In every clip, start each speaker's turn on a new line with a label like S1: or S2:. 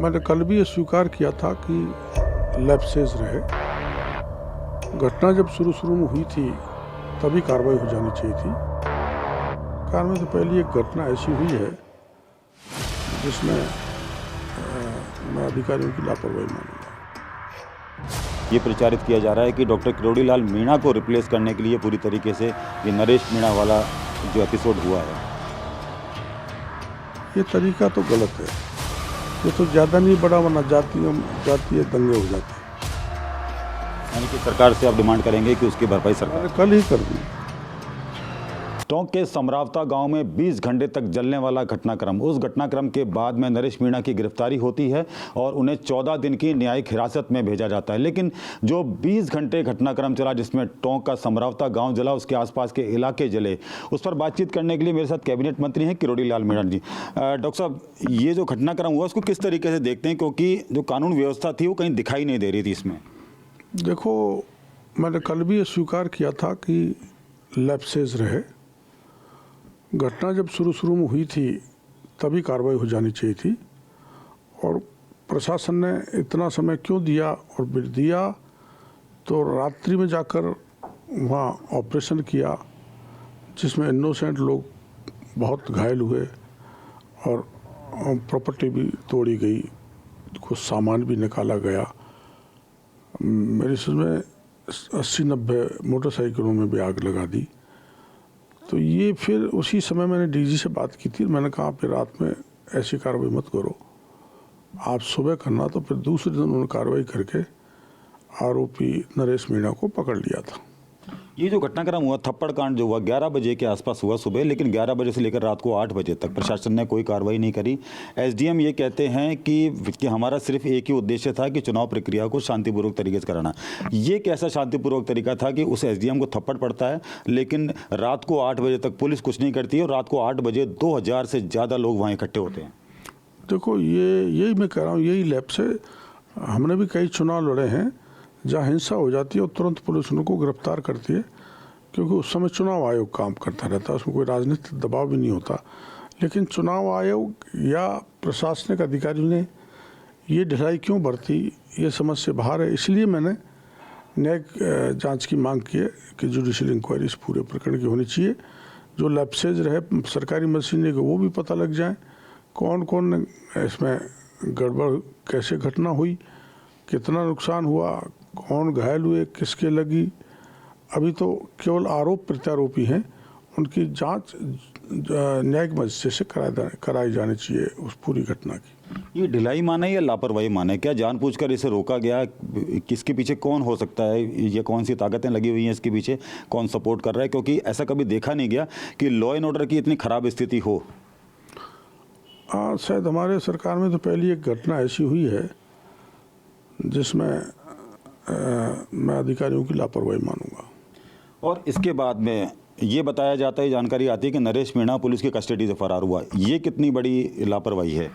S1: मैंने कल भी ये स्वीकार किया था कि लैप्सेस रहे। घटना जब शुरू में हुई थी तभी कार्रवाई हो जानी चाहिए थी। कार में तो पहली एक घटना ऐसी हुई है जिसमें मैं अधिकारियों की लापरवाही मानूंगा।
S2: ये प्रचारित किया जा रहा है कि डॉक्टर किरोड़ी लाल मीणा को रिप्लेस करने के लिए पूरी तरीके से ये नरेश मीणा वाला जो एपिसोड हुआ है,
S1: ये तरीका तो गलत है। ये तो ज़्यादा नहीं बड़ा वरना जातीय दंगे हो जाते हैं।
S2: यानी कि सरकार से आप डिमांड करेंगे कि उसकी भरपाई सरकार
S1: कल ही कर दी।
S2: टोंक के समरावता गांव में 20 घंटे तक जलने वाला घटनाक्रम, उस घटनाक्रम के बाद में नरेश मीणा की गिरफ्तारी होती है और उन्हें 14 दिन की न्यायिक हिरासत में भेजा जाता है। लेकिन जो 20 घंटे घटनाक्रम चला जिसमें टोंक का समरावता गांव जला, उसके आसपास के इलाके जले, उस पर बातचीत करने के लिए मेरे साथ कैबिनेट मंत्री हैं किरोड़ी लाल मीणा जी। डॉक्टर साहब, ये जो घटनाक्रम हुआ उसको किस तरीके से देखते हैं, क्योंकि जो कानून व्यवस्था थी वो कहीं दिखाई नहीं दे रही थी इसमें?
S1: देखो, मैंने कल भी ये स्वीकार किया था कि लैप्सेस रहे। घटना जब शुरू में हुई थी तभी कार्रवाई हो जानी चाहिए थी। और प्रशासन ने इतना समय क्यों दिया, और फिर दिया तो रात्रि में जाकर वहाँ ऑपरेशन किया जिसमें इनोसेंट लोग बहुत घायल हुए और प्रॉपर्टी भी तोड़ी गई, कुछ सामान भी निकाला गया। मेरी समझ में 80-90 मोटरसाइकिलों में भी आग लगा दी। तो ये फिर उसी समय मैंने डीजी से बात की थी। मैंने कहा फिर रात में ऐसी कार्रवाई मत करो, आप सुबह करना। तो फिर दूसरे दिन उन्होंने कार्रवाई करके आरोपी नरेश मीणा को पकड़ लिया था।
S2: ये जो घटनाक्रम हुआ, थप्पड़ कांड जो हुआ, 11 बजे के आसपास हुआ सुबह, लेकिन 11 बजे से लेकर रात को 8 बजे तक प्रशासन ने कोई कार्रवाई नहीं करी। एसडीएम ये कहते हैं कि हमारा सिर्फ एक ही उद्देश्य था कि चुनाव प्रक्रिया को शांतिपूर्वक तरीके से कराना। ये कैसा शांतिपूर्वक तरीका था कि उस एसडीएम को थप्पड़ पड़ता है लेकिन रात को 8 बजे तक पुलिस कुछ नहीं करती है और रात को 8 बजे 2000 से ज़्यादा लोग वहाँ इकट्ठे होते हैं?
S1: देखो, यही मैं कह रहा हूँ, यही लैप्स है। हमने भी कई चुनाव लड़े हैं जहाँ हिंसा हो जाती है और तुरंत पुलिस उनको गिरफ्तार करती है, क्योंकि उस समय चुनाव आयोग काम करता रहता है, उसमें कोई राजनीतिक दबाव भी नहीं होता। लेकिन चुनाव आयोग या प्रशासनिक अधिकारियों ने ये ढिलाई क्यों बरती, ये समझ से बाहर है। इसलिए मैंने न्यायिक जांच की मांग की है कि जुडिशियल इंक्वायरी इस पूरे प्रकरण की होनी चाहिए। जो लैप्सेज रहे सरकारी मशीनरी के, वो भी पता लग जाए कौन कौन इसमें गड़बड़, कैसे घटना हुई, कितना नुकसान हुआ, कौन घायल हुए, किसके लगी। अभी तो केवल आरोप प्रत्यारोपी हैं, उनकी जांच न्यायिक मजिस्ट्रेट से कराई जानी चाहिए उस पूरी घटना की।
S2: ये ढिलाई माने या लापरवाही माने? क्या जानबूझकर इसे रोका गया? किसके पीछे कौन हो सकता है? ये कौन सी ताकतें लगी हुई हैं इसके पीछे? कौन सपोर्ट कर रहा है? क्योंकि ऐसा कभी देखा नहीं गया कि लॉ एंड ऑर्डर की इतनी खराब स्थिति हो।
S1: शायद हमारे सरकार में तो पहली एक घटना ऐसी हुई है जिसमें मैं अधिकारियों की लापरवाही मानूंगा।
S2: और इसके बाद में ये बताया जाता है, जानकारी आती है कि नरेश मीणा पुलिस की कस्टडी से फरार हुआ। ये कितनी बड़ी लापरवाही है?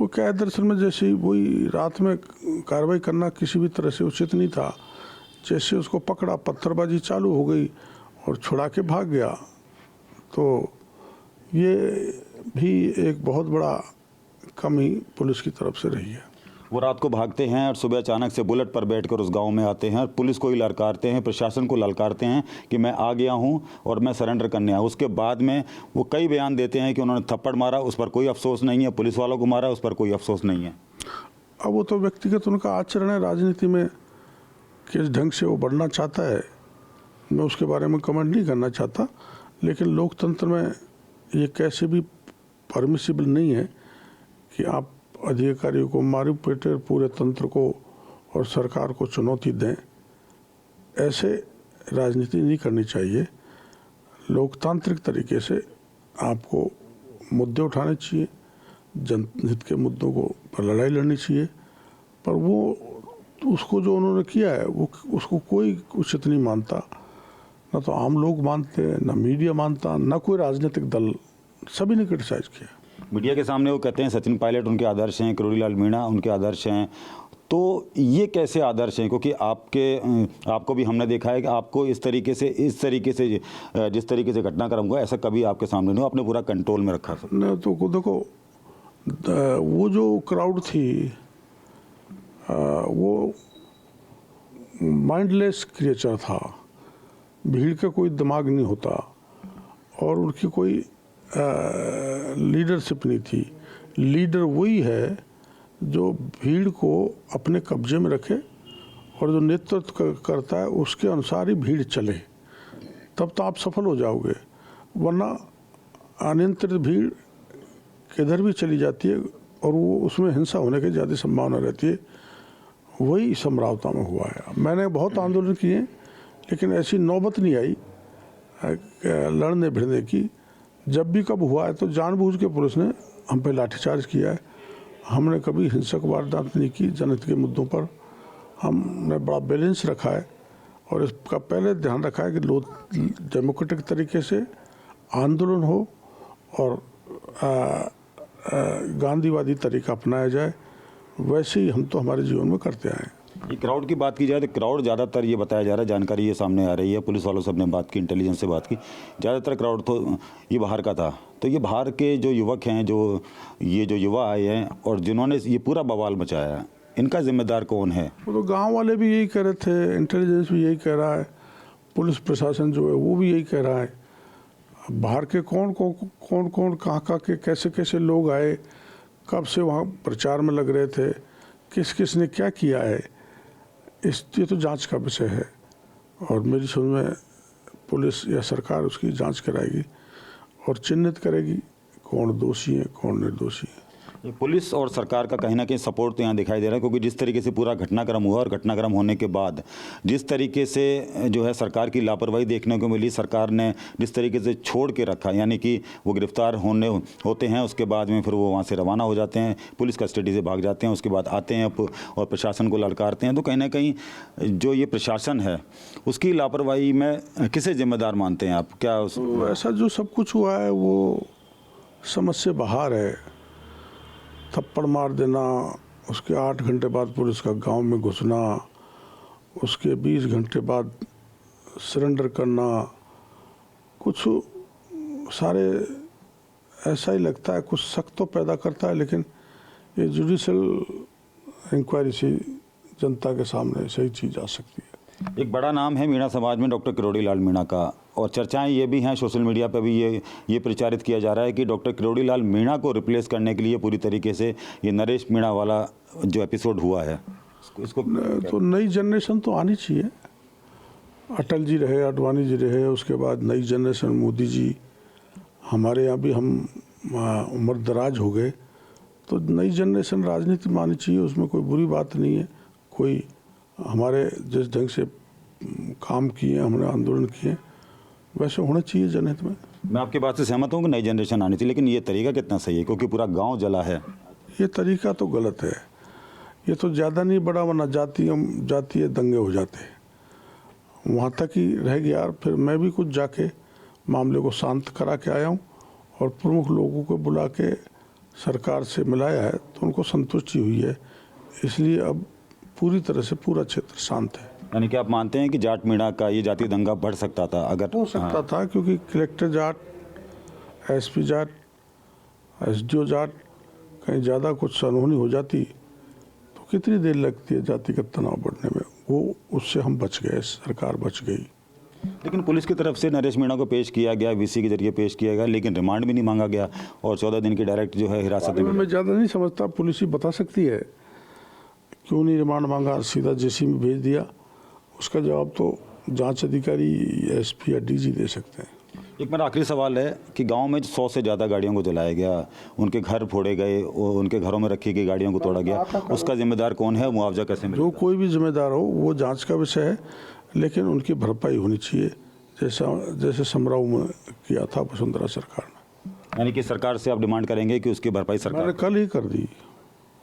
S1: वो क्या है, दरअसल में जैसे ही वही रात में कार्रवाई करना किसी भी तरह से उचित नहीं था। जैसे उसको पकड़ा, पत्थरबाजी चालू हो गई और छुड़ा के भाग गया। तो ये भी एक बहुत बड़ा कमी पुलिस की तरफ से रही है।
S2: वो रात को भागते हैं और सुबह अचानक से बुलेट पर बैठकर उस गांव में आते हैं और पुलिस को ही ललकारते हैं, प्रशासन को ललकारते हैं कि मैं आ गया हूं और मैं सरेंडर करने आया। उसके बाद में वो कई बयान देते हैं कि उन्होंने थप्पड़ मारा, उस पर कोई अफसोस नहीं है, पुलिस वालों को मारा, उस पर कोई अफसोस नहीं है।
S1: अब वो तो व्यक्तिगत उनका आचरण है राजनीति में, किस ढंग से वो बढ़ना चाहता है, मैं उसके बारे में कमेंट नहीं करना चाहता। लेकिन लोकतंत्र में ये कैसे भी परमिसिबल नहीं है कि आप अधिकारियों को मारू पेटे, पूरे तंत्र को और सरकार को चुनौती दें। ऐसे राजनीति नहीं करनी चाहिए। लोकतांत्रिक तरीके से आपको मुद्दे उठाने चाहिए, जनहित के मुद्दों को पर लड़ाई लड़नी चाहिए। पर वो उसको जो उन्होंने किया है वो उसको कोई उचित नहीं मानता, ना तो आम लोग मानते हैं, ना मीडिया मानता, ना कोई राजनीतिक दल, सभी ने क्रिटिसाइज किया।
S2: मीडिया के सामने वो कहते हैं सचिन पायलट उनके आदर्श हैं, किरोड़ी लाल मीणा उनके आदर्श हैं। तो ये कैसे आदर्श हैं? क्योंकि आपको भी हमने देखा है कि आपको इस तरीके से जिस तरीके से घटनाक्रम हुआ ऐसा कभी आपके सामने नहीं हुआ, आपने पूरा कंट्रोल में रखा।
S1: नहीं तो देखो, वो जो क्राउड थी वो माइंडलेस क्रिएचर था। भीड़ का कोई दिमाग नहीं होता और उनकी कोई लीडरशिप नहीं थी। लीडर वही है जो भीड़ को अपने कब्जे में रखे और जो नेतृत्व करता है उसके अनुसार ही भीड़ चले, तब तो आप सफल हो जाओगे। वरना अनियंत्रित भीड़ किधर भी चली जाती है और वो उसमें हिंसा होने की ज़्यादा संभावना रहती है। वही समरावता में हुआ है। मैंने बहुत आंदोलन किए लेकिन ऐसी नौबत नहीं आई लड़ने भिड़ने की। जब भी कब हुआ है तो जानबूझ के पुलिस ने हम पे लाठीचार्ज किया है। हमने कभी हिंसक वारदात नहीं की। जनहित के मुद्दों पर हमने बड़ा बैलेंस रखा है और इसका पहले ध्यान रखा है कि लोग डेमोक्रेटिक तरीके से आंदोलन हो और गांधीवादी तरीका अपनाया जाए। वैसे ही हम तो हमारे जीवन में करते आए हैं।
S2: ये क्राउड की बात की जाए तो क्राउड ज़्यादातर ये बताया जा रहा है, जानकारी ये सामने आ रही है, पुलिस वालों से हमने बात की, इंटेलिजेंस से बात की, ज़्यादातर क्राउड तो ये बाहर का था। तो ये बाहर के जो युवक हैं, जो युवा आए हैं और जिन्होंने ये पूरा बवाल मचाया है, इनका जिम्मेदार कौन है?
S1: वो तो गांव वाले भी यही कह रहे थे, इंटेलिजेंस भी यही कह रहा है, पुलिस प्रशासन जो है वो भी यही कह रहा है। बाहर के कौन कहाँ के कैसे कैसे लोग आए, कब से वहाँ प्रचार में लग रहे थे, किस किस ने क्या किया है, ये तो जांच का विषय है और मेरी समझ में पुलिस या सरकार उसकी जांच कराएगी और चिन्हित करेगी कौन दोषी है कौन निर्दोषी है।
S2: ये पुलिस और सरकार का कहीं ना कहीं सपोर्ट तो यहाँ दिखाई दे रहा है, क्योंकि जिस तरीके से पूरा घटनाक्रम हुआ और घटनाक्रम होने के बाद जिस तरीके से जो है सरकार की लापरवाही देखने को मिली, सरकार ने जिस तरीके से छोड़ के रखा, यानी कि वो गिरफ्तार होते हैं, उसके बाद में फिर वो वहाँ से रवाना हो जाते हैं, पुलिस कस्टडी से भाग जाते हैं, उसके बाद आते हैं और प्रशासन को ललकारते हैं। तो कहीं ना कहीं जो ये प्रशासन है उसकी लापरवाही में किसे जिम्मेदार मानते हैं आप? क्या
S1: ऐसा जो सब कुछ हुआ है वो समझ से बाहर है। थप्पड़ मार देना, उसके 8 घंटे बाद पुलिस का गांव में घुसना, उसके 20 घंटे बाद सरेंडर करना, कुछ सारे ऐसा ही लगता है, कुछ शक तो पैदा करता है। लेकिन ये जुडिशल इंक्वायरी से जनता के सामने सही चीज़ आ सकती है।
S2: एक बड़ा नाम है मीणा समाज में डॉक्टर किरोड़ी लाल मीणा का, और चर्चाएं ये भी हैं, सोशल मीडिया पर भी ये प्रचारित किया जा रहा है कि डॉक्टर किरोड़ी लाल मीणा को रिप्लेस करने के लिए पूरी तरीके से ये नरेश मीणा वाला जो एपिसोड हुआ है इसको
S1: तो नई जनरेशन तो आनी चाहिए। अटल जी रहे, आडवाणी जी रहे, उसके बाद नई जनरेशन मोदी जी, हमारे यहाँ भी हम उम्र दराज हो गए, तो नई जनरेशन राजनीति में आनी चाहिए। उसमें कोई बुरी बात नहीं है। कोई हमारे जिस ढंग से काम किए, हमने आंदोलन किए, वैसे होना चाहिए जनहित में।
S2: मैं आपकी बात से सहमत हूँ कि नई जनरेशन आनी थी, लेकिन ये तरीका कितना सही है, क्योंकि पूरा गांव जला है।
S1: ये तरीका तो गलत है। ये तो ज़्यादा नहीं बड़ा, वरना जातीय दंगे हो जाते हैं। वहाँ तक ही रह गया। फिर मैं भी कुछ जाके मामले को शांत करा के आया हूँ और प्रमुख लोगों को बुला के सरकार से मिलाया है, तो उनको संतुष्टि हुई है। इसलिए अब पूरी तरह से पूरा क्षेत्र शांत है।
S2: यानी कि आप मानते हैं कि जाट मीणा का ये जातीय दंगा बढ़ सकता था? अगर
S1: हो सकता था, क्योंकि collector Jat, SP Jat, SDO Jat, कहीं ज़्यादा कुछ अनहोनी हो जाती तो कितनी देर लगती है जातिगत तनाव बढ़ने में। वो उससे हम बच गए, सरकार बच गई।
S2: लेकिन पुलिस की तरफ से नरेश मीणा को पेश किया गया, वीसी के जरिए पेश किया गया, लेकिन रिमांड भी नहीं मांगा गया और 14 दिन की डायरेक्ट जो है हिरासत में।
S1: मैं ज़्यादा नहीं समझता, पुलिस ही बता सकती है क्यों नहीं रिमांड मांगा, सीधा जेसी में भेज दिया। उसका जवाब तो जांच अधिकारी, एसपी या डीजी दे सकते हैं।
S2: एक मेरा आखिरी सवाल है कि गांव में 100 से ज़्यादा गाड़ियों को जलाया गया, उनके घर फोड़े गए, उनके घरों में रखी गई गाड़ियों को तोड़ा गया, उसका जिम्मेदार कौन है? मुआवजा कैसे मिलेगा?
S1: जो कोई भी जिम्मेदार हो वो जांच का विषय है, लेकिन उनकी भरपाई होनी चाहिए, जैसे समराव में किया था वसुंधरा सरकार ने।
S2: यानी कि सरकार से आप डिमांड करेंगे कि उसकी भरपाई सरकार?
S1: मैंने कल ही कर दी।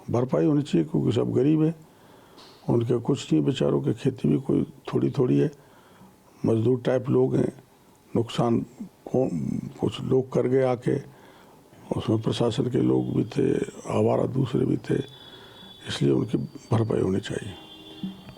S1: भरपाई होनी चाहिए, क्योंकि सब गरीब है, उनके कुछ नहीं, बेचारों की खेती भी कोई थोड़ी है, मजदूर टाइप लोग हैं। नुकसान कुछ लोग कर गए आके, उसमें प्रशासन के लोग भी थे, आवारा दूसरे भी थे, इसलिए उनकी भरपाई होनी चाहिए।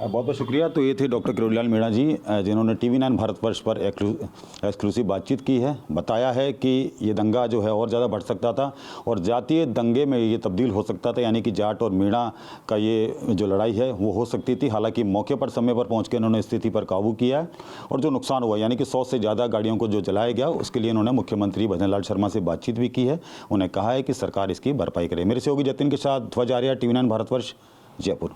S2: बहुत बहुत शुक्रिया। तो ये थे डॉक्टर किरोड़ीलाल मीणा जी, जिन्होंने TV9 भारतवर्ष पर एक्सक्लूसिव बातचीत की है। बताया है कि ये दंगा जो है और ज़्यादा बढ़ सकता था और जातीय दंगे में ये तब्दील हो सकता था, यानी कि जाट और मीणा का ये जो लड़ाई है वो हो सकती थी। हालांकि मौके पर समय पर पहुँच के उन्होंने स्थिति पर काबू किया है और जो नुकसान हुआ यानी कि 100 से ज़्यादा गाड़ियों को जो जलाया गया उसके लिए उन्होंने मुख्यमंत्री भजन लाल शर्मा से बातचीत भी की है। उन्हें कहा है कि सरकार इसकी भरपाई करे। मेरे सहयोगी जतिन के साथ ध्वज आर्या, TV9 भारतवर्ष, जयपुर।